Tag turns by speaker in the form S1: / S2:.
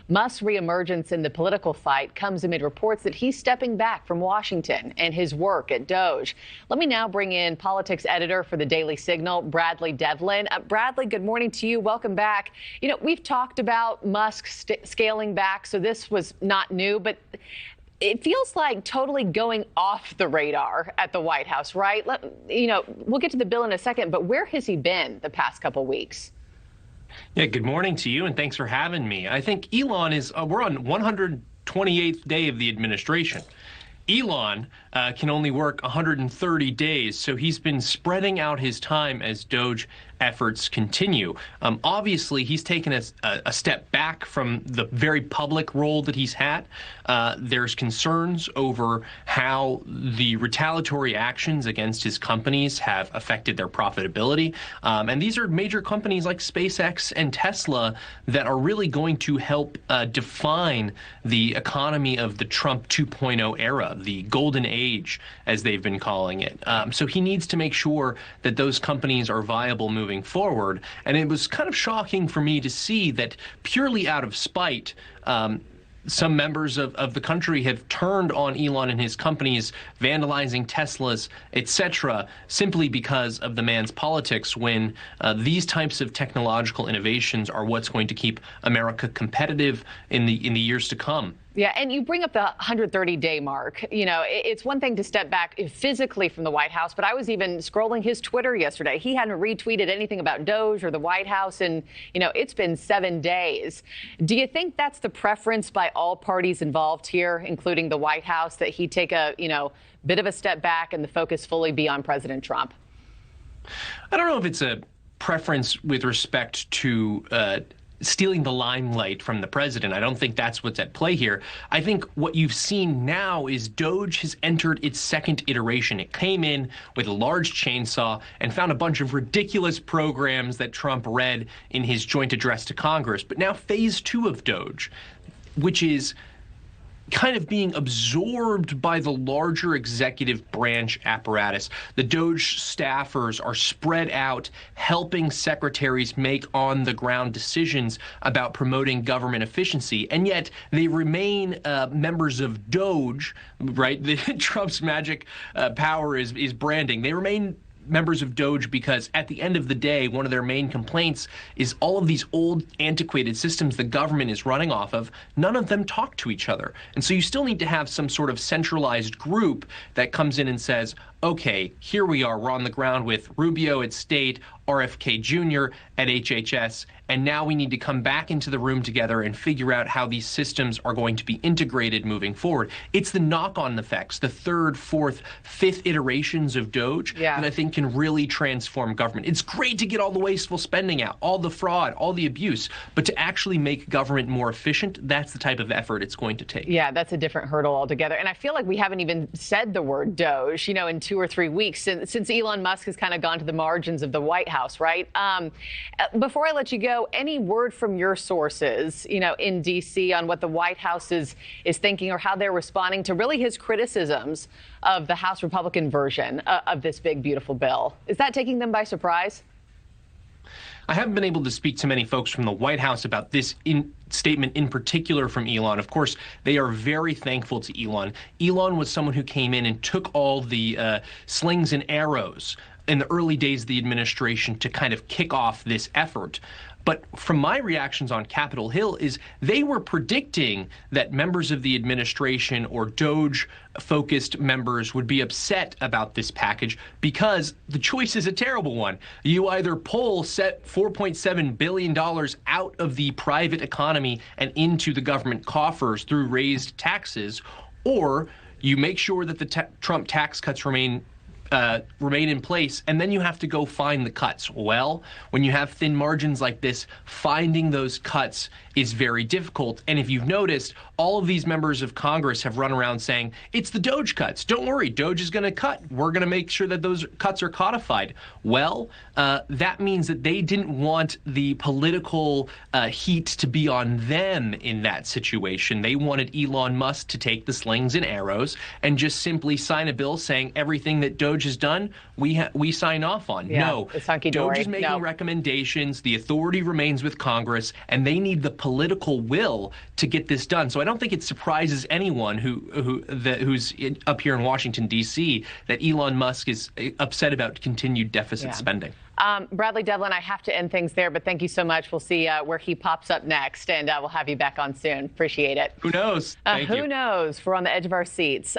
S1: Musk's reemergence in the political fight comes amid reports that he's stepping back from Washington and his work at DOGE. Let me now bring in politics editor for the Daily Signal, Bradley Devlin. Bradley, good morning to you. Welcome back. You know, we've talked about Musk scaling back, so this was not new, but it feels like totally going off the radar at the White House, right? We'll get to the bill in a second, but where has he been the past couple weeks?
S2: Yeah, good morning to you, and thanks for having me. I think Elon we're on 128th day of the administration. Elon can only work 130 days, so he's been spreading out his time as DOGE efforts continue. Obviously, he's taken a step back from the very public role that he's had. There's concerns over how the retaliatory actions against his companies have affected their profitability. And these are major companies like SpaceX and Tesla that are really going to help define the economy of the Trump 2.0 era, the golden age, as they've been calling it. So he needs to make sure that those companies are viable moving forward. And it was kind of shocking for me to see that purely out of spite, some members of the country have turned on Elon and his companies, vandalizing Teslas, etc., simply because of the man's politics, when these types of technological innovations are what's going to keep America competitive in the years to come.
S1: Yeah, and you bring up the 130-day mark. You know, it's one thing to step back physically from the White House, but I was even scrolling his Twitter yesterday. He hadn't retweeted anything about DOGE or the White House, and, it's been 7 days. Do you think that's the preference by all parties involved here, including the White House, that he take a, bit of a step back and the focus fully be on President Trump?
S2: I don't know if it's a preference with respect to stealing the limelight from the president. I don't think that's what's at play here. I think what you've seen now is DOGE has entered its second iteration. It came in with a large chainsaw and found a bunch of ridiculous programs that Trump read in his joint address to Congress. But now phase 2 of DOGE, which is kind of being absorbed by the larger executive branch apparatus. The DOGE staffers are spread out, helping secretaries make on-the-ground decisions about promoting government efficiency, and yet they remain members of DOGE, right? Trump's magic power is branding. They remain members of DOGE because at the end of the day, one of their main complaints is all of these old antiquated systems the government is running off of, none of them talk to each other. And so you still need to have some sort of centralized group that comes in and says, okay, here we are, we're on the ground with Rubio at State, RFK Jr. at HHS, and now we need to come back into the room together and figure out how these systems are going to be integrated moving forward. It's the knock-on effects, the third, fourth, fifth iterations of DOGE that I think can really transform government. It's great to get all the wasteful spending out, all the fraud, all the abuse, but to actually make government more efficient, that's the type of effort it's going to take.
S1: Yeah, that's a different hurdle altogether. And I feel like we haven't even said the word DOGE, in 2 or 3 weeks since Elon Musk has kind of gone to the margins of the White House, right? Before I let you go, any word from your sources, in D.C. on what the White House is thinking or how they're responding to really his criticisms of the House Republican version of this big, beautiful bill? Is that taking them by surprise?
S2: I haven't been able to speak to many folks from the White House about this statement in particular from Elon. Of course, they are very thankful to Elon. Elon was someone who came in and took all the slings and arrows in the early days of the administration to kind of kick off this effort. But from my reactions on Capitol Hill is they were predicting that members of the administration or DOGE-focused members would be upset about this package because the choice is a terrible one. You either pull $4.7 billion out of the private economy and into the government coffers through raised taxes, or you make sure that the Trump tax cuts remain in place, and then you have to go find the cuts. Well, when you have thin margins like this, finding those cuts is very difficult. And if you've noticed, all of these members of Congress have run around saying, it's the DOGE cuts. Don't worry, DOGE is going to cut. We're going to make sure that those cuts are codified. Well, that means that they didn't want the political heat to be on them in that situation. They wanted Elon Musk to take the slings and arrows and just simply sign a bill saying everything that DOGE DOGE has done, we sign off on.
S1: Yeah,
S2: no,
S1: it's hunky-dory.
S2: DOGE is making
S1: No.
S2: recommendations. The authority remains with Congress, and they need the political will to get this done. So I don't think it surprises anyone who's up here in Washington, D.C., that Elon Musk is upset about continued deficit spending.
S1: Bradley Devlin, I have to end things there, but thank you so much. We'll see where he pops up next, and we'll have you back on soon. Appreciate it.
S2: Who knows? Thank you.
S1: Who knows? We're on the edge of our seats.